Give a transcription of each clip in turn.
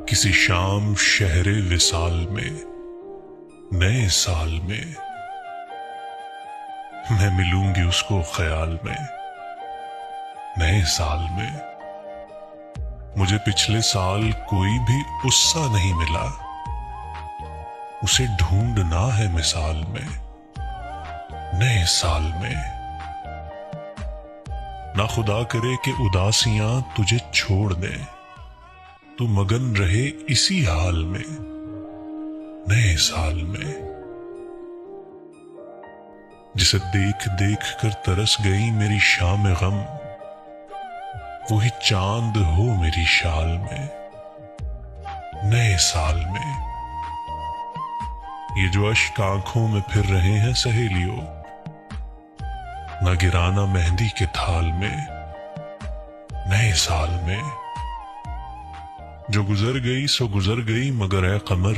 کسی شام شہر وصال میں، نئے سال میں میں ملوں گی اس کو خیال میں، نئے سال میں۔ مجھے پچھلے سال کوئی بھی غصہ نہیں ملا، اسے ڈھونڈنا ہے مثال میں، نئے سال میں۔ نہ خدا کرے کہ اداسیاں تجھے چھوڑ دیں، تو مگن رہے اسی حال میں، نئے سال میں۔ جسے دیکھ دیکھ کر ترس گئی میری شام غم، وہی چاند ہو میری شال میں، نئے سال میں۔ یہ جو اشک آنکھوں میں پھر رہے ہیں سہیلیوں، نہ گرانا مہندی کے تھال میں، نئے سال میں۔ جو گزر گئی سو گزر گئی، مگر اے قمر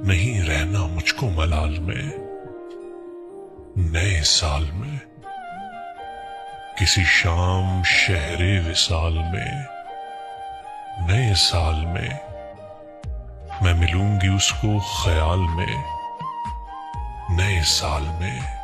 نہیں رہنا مجھ کو ملال میں، نئے سال میں۔ کسی شام شہر وصال میں، نئے سال میں میں ملوں گی اس کو خیال میں، نئے سال میں۔